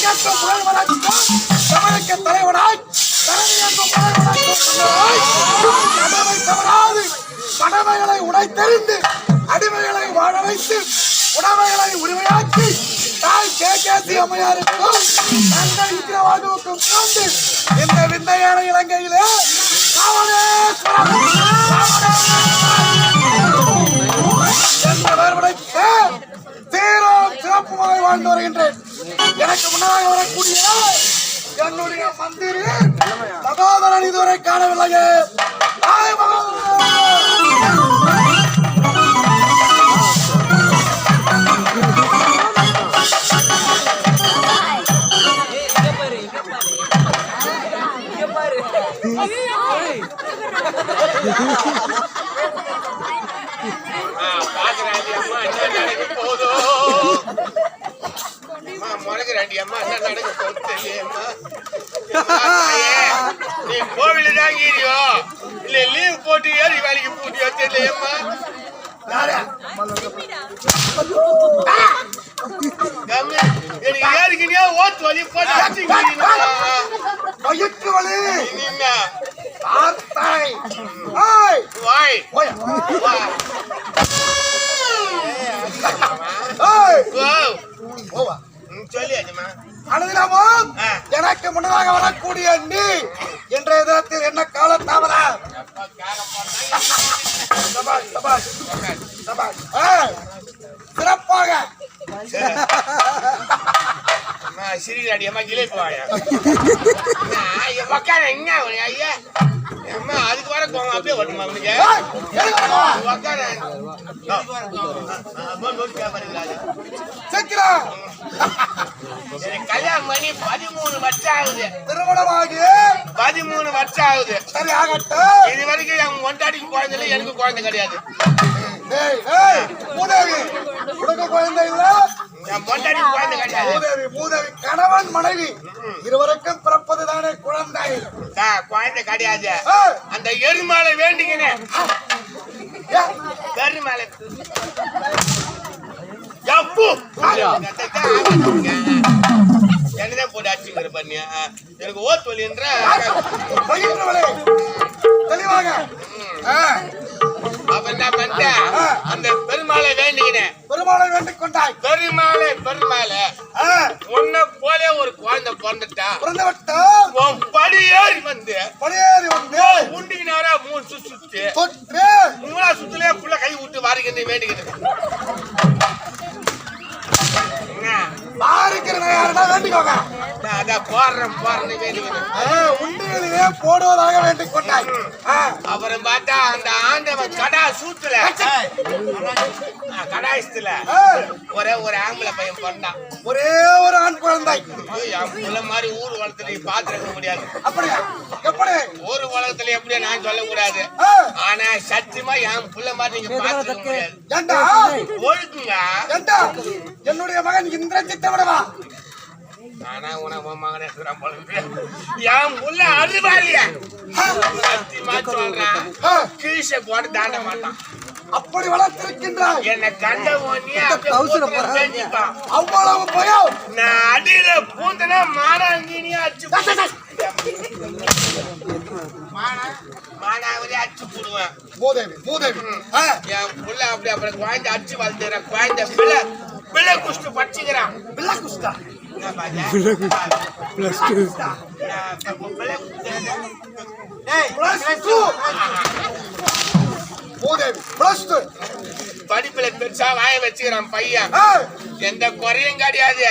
தமிழுக்கேற்ற முதல்வராக்கும் தமிழுக்கு தலைவனாய் கடமை தவறாது கடமைகளை உடைத்தெறிந்து அடிமைகளை வாழ வைத்து உடமைகளை உரிமையாக்கி தாய் கேகேசி அம்மையாருக்கும் தந்தை விக்கிரவாண்டுவுக்கும் கொண்டு இந்த விந்தையான இலங்கையிலே சீரும் சிறப்புமாக வாழ்ந்து வருகின்றேன். எனக்கு முன்னதாக வரக்கூடிய என்னுடைய மந்திரி சகோதரன் இதுவரை காணவில்லையே. நீ கோவில தான் கீரியோ இல்ல லீவ் போட்டு ஏறி வேலைக்கு போட்டியோ தெரியலையம்மா. எனக்கு ஏறிக்கினியா ஓத்து வலி போட்டு வலி சொல்லியாச்சுமா. எனக்கு முன்னதாக வரக்கூடிய நீ இன்றைய தினத்தில் என்ன கால தாமதம் சிறப்பாக சிறிகாடி அம்மா கிளேப்பாயா உக்கார எங்க ஐயா அம்மா அதுக்கு வர கோவம் அப்படியே வரணுமா அவனுக்கு உக்கார கல்யாணம் பண்ணி 13 வருஷம் ஆகுது. திருமணமாகி 13 வருஷம் ஆகுது. சரி ஆகட்டும். இது வரைக்கும் என் கொண்டாடிக்கு குழந்தை இல்லை, எனக்கு குழந்தை கிடையாது. குழந்தை இல்ல, என் கொண்டாடி குழந்தை கிடையாது. மூதேவி கணவன் மனைவி இருவருக்கும் பிறப்பதுதானே குழந்தை. குழந்தை கிடையாது. அந்த எருமாலை வேண்டிக்கினேன். எருமாலை என்னதான் போட்டு அடிச்சுக்கிற பண்ணியா எனக்கு ஓத்து வலின்ற தெளிவாக அப்ப என்ன பண்ணிட்டேன் அந்த பெருமாளை வேண்டிக்கினேன். பெருமாளை வேண்டிக் கொண்டாய். பெருமாளை உன்ன போல ஒரு குழந்தை பிறந்துட்டா உன் படி ஏறி வந்து உண்டினாரா 3 சுத்து 3 சுத்துலயே புள்ள கை விட்டு வாரிக்கிட்டு வேண்டிக்கிட்டு போடுவதாக வேண்டிக் கொண்டாய். அப்புறம் பார்த்தா அந்த ஆண்டவன் கடா சூத்துல கடாயத்துல ஒரே ஒரு ஆம்பளை பையன் பிறந்தான். ஒரே ஒரு ஆண் குழந்தை. புள்ள மாதிரி ஊர் உலகத்துல பாத்துருக்க முடியாது. அப்படியா? எப்படி ஊர் உலகத்துல எப்படியா நான் சொல்லக்கூடாது. ஆனா சத்தியமா என் புள்ள மாதிரி நீங்க பாத்துருக்க முடியாது. ஒழுக்குங்க. என்னுடைய மகன் இந்திரஜித்தை விடவா? ஆனா உனக்கு மகனே என் புள்ள அறிவாளியா சத்தியமா சொல்றான். கீழே போட்டு தாண்ட மாட்டான். அப்படி வளர்த்திருக்கின்றான். என்ன கண்ட அவ்வளவு பயம். நான் அடியில பூந்தனா மானாங்கினியா அடிச்சு மானாவதே அடிச்சு போடுவேன். மூதேவி என் புள்ள அப்படி அப்புறம் குழந்தை அடிச்சு வளர்த்துறேன். குழந்தை பிள்ளை குஷ்டு படிச்சுக்கிறான். பிள்ளை குஷ்டா படிப்புல பெருசா வாய வச்சுக்கிறான் பையன். எந்த குறையும் கிடையாது.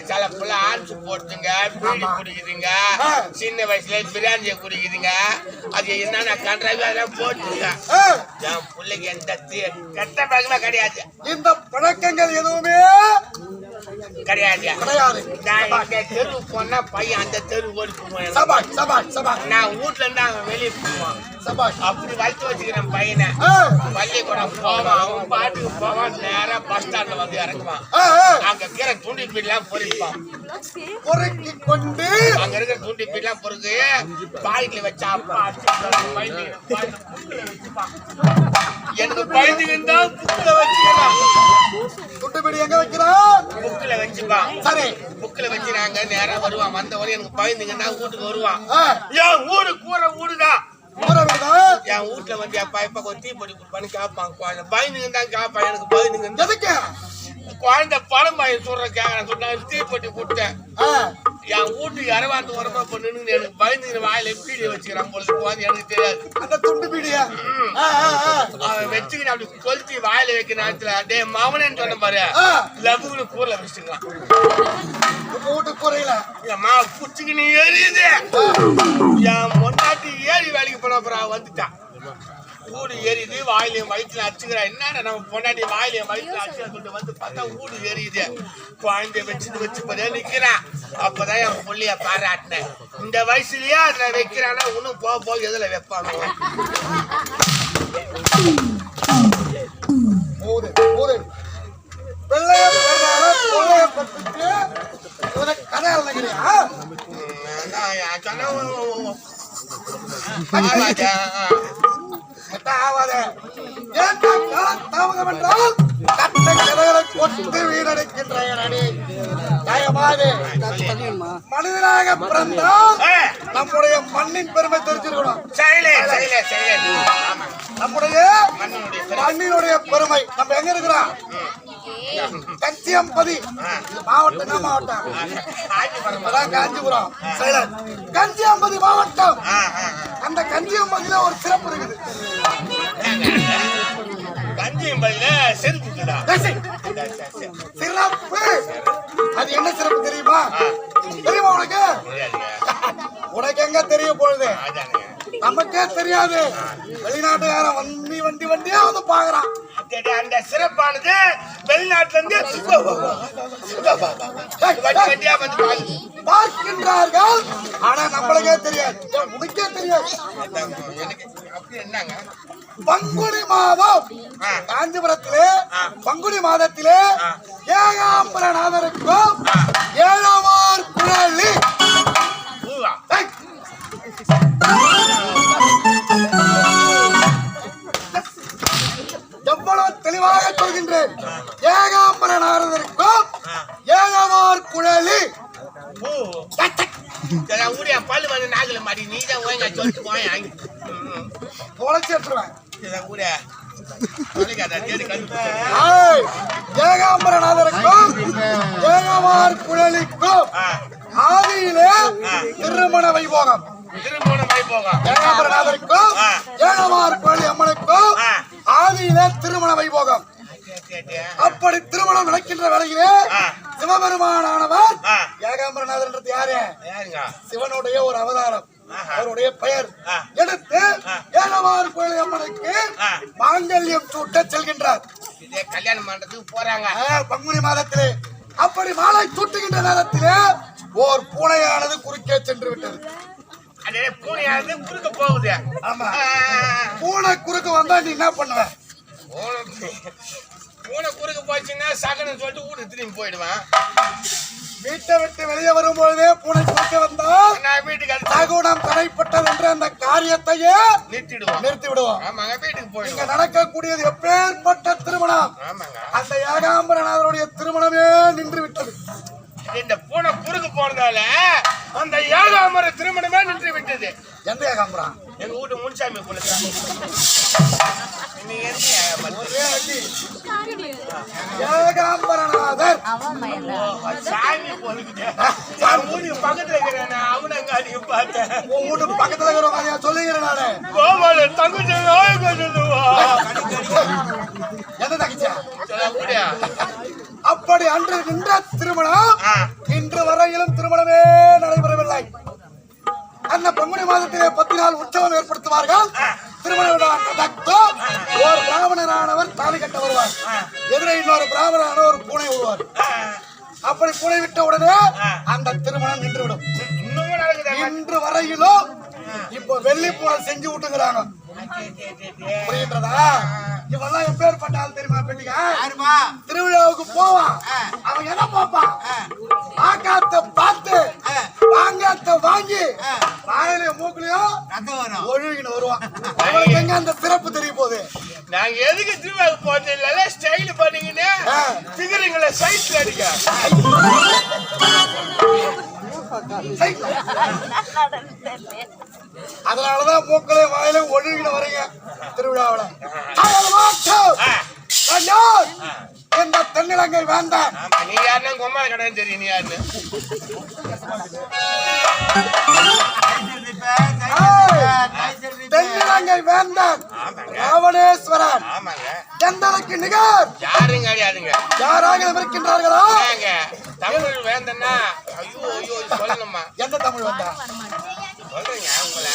சில புள்ள ஆன்சு போட்டுங்க, பீடி குடிக்குதுங்க, சின்ன வயசுல பிரியாணிய குடிக்குதுங்க. அது என்னன்னா கண்டாவி அதெல்லாம் போட்டுங்க. என் பிள்ளைக்கு எந்த கெட்ட பழக்கமே கிடையாது. இந்த பழக்கங்கள் எதுவுமே கிடையாது. நான் இந்த தெரு போனா பையன் அந்த தெரு ஓடி போவான். நான் வீட்டுல இருந்து அவன் வெளியே போவான். அப்படி வளர்த்து வச்சுக்கிறேன் பையனை. பள்ளிக்கூடம் போவான், அவன் பாட்டுக்கு போவான். நேரா பஸ் ஸ்டாண்ட்ல வந்து இறங்குவான். அங்க இருக்கிற துண்டி பீடெல்லாம் பொறிப்பான். பொறுக்கி கொண்டு அங்க இருக்கிற துண்டி பீடெல்லாம் பொறுக்கு பாய்க்குல வச்சா அப்பா வச்சுப்பான். எனக்கு பயந்துக்கிட்டு தான் புக்குல வச்சுக்கிறான். துண்டு பீடி எங்க வைக்கிறான்? புக்குல வச்சுப்பா. சரி. புக்ல வச்சு நாங்க நேரா வருவான். வந்தவரை எனக்கு பயந்துங்கன்னா வீட்டுக்கு வருவான். என் ஊரு கூரை ஊடுதான். என் வீட்டுல வந்து என் பைப்பா தீ பொடி பண்ணி கேட்பான். குழந்தை பயந்துங்க தான் கேட்பான். எனக்கு பயந்துங்க எதுக்கு குழந்தை பழம் பாய சொல்ற கேட்கறேன். சொன்னா தீப்பெட்டி கொடுத்தேன். என் வீட்டுக்கு இரவாத்து உரமா பொண்ணுன்னு எனக்கு பயந்துங்கிற வாயில பீடியை வச்சுக்கிறான் பொழுது குழந்தை எனக்கு தெரியாது. அந்த துண்டு பீடியா அவன் வச்சுக்கிட்டு அப்படி கொளுத்தி வாயில வைக்கிற நேரத்துல டே மாமனேன்னு சொன்ன பாரு லபுன்னு கூரல வச்சுக்கலாம். வீட்டு கூரையில என் மா குச்சிக்கு நீ எரியுது. என் பொண்டாட்டி ஏறி வேலைக்கு போன அப்புறம் வந்துட்டான். ஊடு எரியுது. வாயிலையும் வயிற்றுல அச்சுக்கிறா. என்னடா நம்ம பொண்டாட்டி வாயிலையும் வயிற்றுல அச்சுக்க கொண்டு வந்து பார்த்தா ஊடு எரியுது. குழந்தைய வச்சு போதே நிக்கிறான். அப்பதான் என் பிள்ளைய பாராட்டினேன். இந்த வயசுலயே அதுல வைக்கிறானா இன்னும் போக எதுல வைப்பாங்க. மனிதனாக பிறந்தால் நம்முடைய மண்ணின் பெருமை தெரிஞ்சிருக்கணும். நம்முடைய மண்ணினுடைய பெருமை. நம்ம எங்க இருக்கிறோம்? கஞ்சியம்பதி மாவட்டம். மாவட்டம் காஞ்சிபுரம். கஞ்சியம்பதி மாவட்டம். அந்த கஞ்சியம்பதியில ஒரு சிறப்பு இருக்குது. கஞ்சியம்பதியில சிறப்பு. அது என்ன சிறப்பு தெரியுமா? தெரியுமா உனக்கு? உனக்கு எங்க தெரிய போகுது? நமக்கே தெரியாது. வெளிநாட்டுக்காரன் வண்டியா வந்து பாக்குறான். அந்த சிறப்பானது வெளிநாட்டுல இருந்து வண்டியா வந்து பார்க்கின்றார்கள். ஆனா நம்மளுக்கே தெரியாது. உனக்கே தெரியாது. என்னங்க பங்குனி மாதம் காஞ்சிபுரத்திலே பங்குனி மாதத்திலே ஏகாம்பரநாதருக்கும் ஏழாவார் குழலி எவ்வளவு தெளிவாக சொல்கின்றேன். ஏகாம்பரநாதருக்கும் ஏழாவார் குழலி ஊரியா பல்லு வந்து நாகல மாடி நீதான் ஓய்ங்க சொல்லிட்டு போய் தொலைச்சி எடுத்துருவேன். ஏகாம்பரநாதருக்கும் ஏகாவார் குழலிக்கும் ஆதியிலே திருமண வைபோகம். ஏகாம்பரநாதருக்கும் ஏகாவார் குழலி அம்மனுக்கும் ஆதியிலே திருமண வைபோகம். அப்படி திருமணம் நடக்கின்ற வேளையிலே சிவபெருமானவர் ஏகாம்பரநாதர் யாரு? சிவனுடைய ஒரு அவதாரம். அவருடைய பெயர் எடுத்து ஏழவார் கோயில் அம்மனுக்கு மாங்கல்யம் சூட்ட செல்கின்றார். கல்யாண மண்டபத்துக்கு போறாங்க பங்குனி மாதத்திலே. அப்படி மாலை சூட்டுகின்ற நேரத்திலே ஓர் பூனையானது குறுக்கே சென்று விட்டது. பூனையானது குறுக்க போகுது. ஆமா, பூனை குறுக்க வந்தா நீ என்ன பண்ணுவ? பூனை குறுக்க போச்சுன்னா சகனம் சொல்லிட்டு வீட்டுக்கு திரும்பி போயிடுவேன். வீட்டை விட்டு வெளியே வரும்பொழுதே பூனை குறுக்க வந்தால் வீட்டுக்கு சகுனம் தடைப்பட்டது என்று அந்த காரியத்தையே நிறுத்தி விடுவோம். வீட்டுக்கு போய் இங்க நடக்கக்கூடியது எப்பேற்பட்ட திருமணம். அந்த ஏகாம்பரநாதருடைய திருமணமே நின்று விட்டது. இந்த பூனை குறுக்கு போனதால அந்த ஏகாம்பர திருமணமே நின்று விட்டது. எந்த ஏகாம்பரம்? எங்க வீட்டு முன்சாமி போல. ஏகாம்பரநாதர் சாமி போலுக்கு பக்கத்துல இருக்கிறேன். அவனை அங்க அடிக்க பார்த்தேன். உன் வீட்டுக்கு பக்கத்துல இருக்கிறவங்க சொல்லுகிறேன் நானு. கோபால தங்கச்சி எந்த தங்கச்சா? அப்படி அன்று நின்ற திருமணம் இன்று வரையிலும் திருமணமே நடைபெறவில்லை. அந்த பங்குனி மாதத்திலே 10 நாள் உற்சவம் ஏற்படுத்துவார்கள். திருமண நடக்கும். ஒரு பிராமணரானவர் தாலி கட்ட வருவார். எதிரே இன்னொரு பிராமணரான ஒரு பூனை விடுவார். அப்படி பூனை விட்ட உடனே அந்த திருமணம் நின்றுவிடும். இன்று வரையிலும் இப்ப வெள்ளி பூனை செஞ்சு விட்டுக்கிறாங்க. புரியுன்றதா? இவெல்லாம் எப்பேற்பட்ட ஆள் தெரியுமா? பெண்ணிங்க திருவிழாவுக்கு போவான். அவன் எதை பார்ப்பான்? ஆக்காத்த பார்த்து வாங்காத்த வாங்கி வாயில மூக்குலயும் ஒழுகின்னு வருவான். அவனுக்கு எங்க அந்த சிறப்பு தெரிய போகுது? நாங்க எதுக்கு திருவிழாவுக்கு போறது இல்ல, ஸ்டைல் பண்ணீங்கன்னு திகரங்களை சைட்ல அடிக்க அதனாலதான் மூக்களையும் வாயிலையும் ஒழுங்கின வரீங்க திருவிழாவில. இந்த தென்னிலங்கை வேண்டாம். ஆமா, நீ யாருன்னா கொம்மால கடன் தெரியும். நீ யாருன்னு தென்னிலங்கை வேண்டாம் ராவணேஸ்வரன். ஆமாங்க, எந்தளவுக்கு நிகர் யாரும் கிடையாதுங்க. யாராக இருக்கின்றார்களா? தமிழ் வேந்தன்னா ஐயோ ஐயோ சொல்லணுமா? எந்த தமிழ் வந்தா சொல்றீங்க உங்களை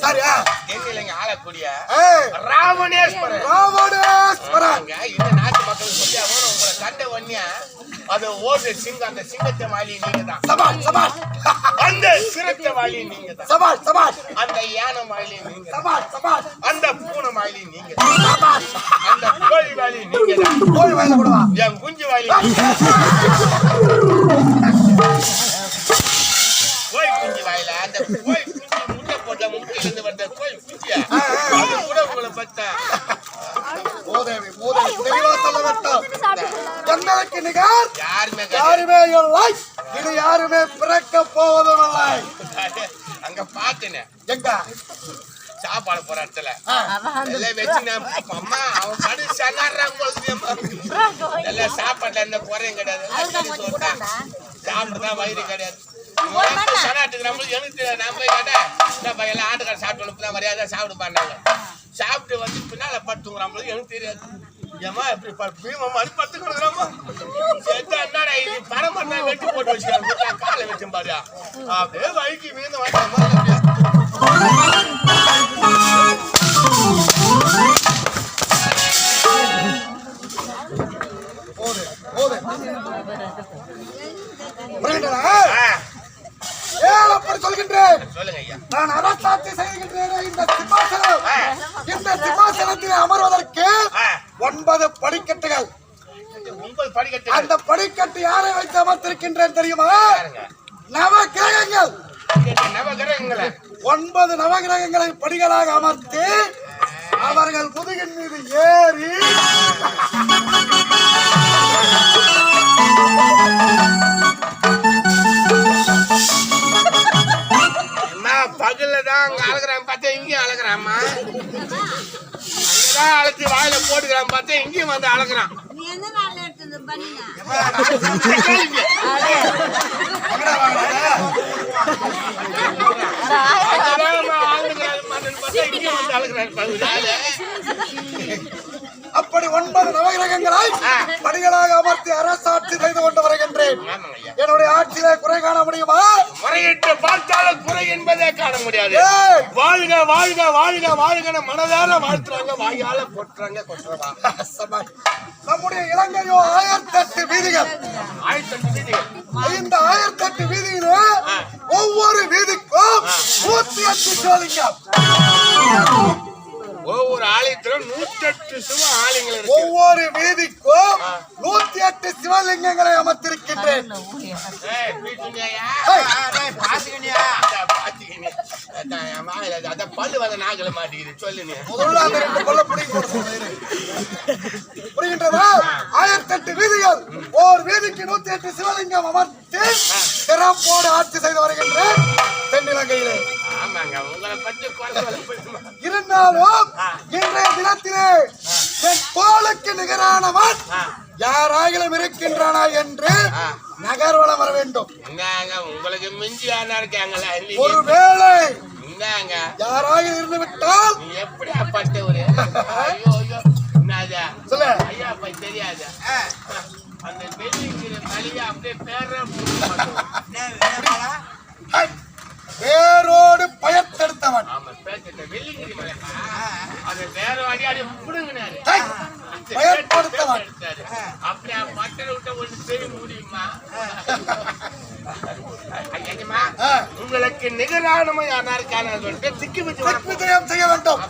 சரியா? தென்னிலங்கை ஆளக்கூடிய ராவணேஸ்வரன். ராவணேஸ்வரன் இந்த நாட்டு மக்கள் சொல்லி அவனும் உங்களை கண்ட வன்னியா அது ஓடு சிங்கம். அந்த சிங்கத்தை வாலி நீங்க தான். சபால் சபால். அந்த சிரத்தை வாலி நீங்க தான். சபால் சபால். அந்த யானை வாலி நீங்க. சபால் சபால். அந்த பூனை வாலி நீங்க. சபால். அந்த கோழி வாலி நீங்க தான். கோழி வாயில போடுவா. என் குஞ்சு வாலி கோழி குஞ்சு வாயில அந்த கோழி குஞ்சு முட்டை போட்ட முட்டையிலிருந்து வந்த கோழி குஞ்சியா அது கூட உங்களை பார்த்தா மோதேவி மோதேவி தெளிவா சொல்ல வேண்டும். எந்தளவுக்கு நிகர் யாருமே யாருமே இல்லை. இது யாருமே பிறக்க போவதும் இல்லை. அங்க பாத்துனே எங்க சாப்பாடு போற இடத்துல எல்லாம் வச்சு அம்மா அவன் படு சனாடுறாங்க எல்லாம் சாப்பாட்டுல எந்த குறையும் கிடையாது. சாப்பிட்டுதான் வயிறு கிடையாது. சனாட்டுக்கு நம்மளுக்கு எனக்கு நம்ம கேட்டேன் எல்லாம் ஆட்டுக்கார சாப்பிட்டு மரியாதை சாப்பிடு பண்ணாங்க. சாப்பிட்டு வந்து பின்னால படுத்துங்க நம்மளுக்கு எனக்கு தெரியாது. ஏமா எப்படி பீமா மாதிரி பத்து கொடுக்குறோமா என்னடா இது பரமண்ணா வெட்டி போட்டு வச்சுக்காங்க காலை வச்சு பாரியா அப்படியே வழிக்கு வீழ்ந்து வாங்க. அப்படி சொல்கின்றேன். சொல்லுங்க ஐயா. நான் அரசாட்சி செய்கின்றேன். இந்த சிம்மாசனத்தில் அமர்வதற்கு 9 படிக்கட்டுகள். 9 படிக்கட்டு. அந்த படிக்கட்டு யாரை வைத்து அமர்த்திருக்கின்றேன் தெரியுமா? நவகிரகங்கள். 9 நவகிரகங்களை படிகளாக அமர்த்தி அவர்கள் முதுகின் மீது ஏறி பகல்லதான் அங்க அழகுறான் பார்த்தா இங்கேயும் அழகுறாமா. அங்கதான் அழைச்சி வாயில போட்டுக்கிறான் பார்த்தா இங்கேயும் வந்து அழகுறான். அப்படி 9 நவகிரகங்களை படிகளாக அமர்த்தி அரசாட்சி செய்து கொண்டு வருகின்றேன். என்னுடைய ஆட்சியிலே குறை காண முடியுமா? முறையிட்டு பார்த்தாலும் குறை என்பதே காண முடியாது. வாழ்க வாழ்க வாழ்க வாழ்க மனதார வாழ்த்துறாங்க, வாயால போட்டுறாங்க கொட்டுறாங்க. நம்முடைய இலங்கையோ 1008 வீதிகள். 1008 வீதிகள். இந்த 1008 வீதியிலே ஒவ்வொரு வீதிக்கும் 108 சிவலிங்கம். ஒவ்வொரு ஆலயத்திலும் 108 சிவ ஆலயங்கள் இருக்கு. ஒவ்வொரு வீதிக்கும் 108 சிவலிங்கங்களை அமர்த்திருக்கின்றேன். பல்லு வந்த நாகல மாட்டேங்குது சொல்லுங்க. முதல்ல அந்த 2 பல்ல புரிகின்றதா? 1008 வீதிகள். ஒரு வீதிக்கு 108 சிவலிங்கம் அமர்த்தி சிறப்போடு ஆட்சி செய்து வருகின்றேன் தென்னிலங்கையிலே. ஆமாங்க, உங்களை பற்றி இருந்தாலும் இன்றைய தினத்திலே என் தோளுக்கு நிகரானவன் யாராகிலும் இருக்கின்றனா என்று நகர்வலம் வர வேண்டும். உங்களுக்கு மிஞ்சி ஆனா இருக்காங்களா? ஒருவேளை இந்தாங்க யாராக இருந்து விட்டால் எப்படி அப்பட்ட ஒரு ஐயோ ஐயோ சொல்ல ஐயா அப்ப தெரியாது. அந்த வெள்ளிங்கிற மலையை அப்படியே வேரோடு பயத்தெடுத்தவன். ஆமா, வெள்ளிங்கிரி மலை அது வேற அடி புடுங்கினாரு, பயப்படுத்தவன். அப்படியே பட்டரை விட்ட ஒன்று செய்ய முடியுமா? உங்களுக்கு நிகரானமை யாருக்கான திக்கு விஜயம் செய்ய வேண்டும்.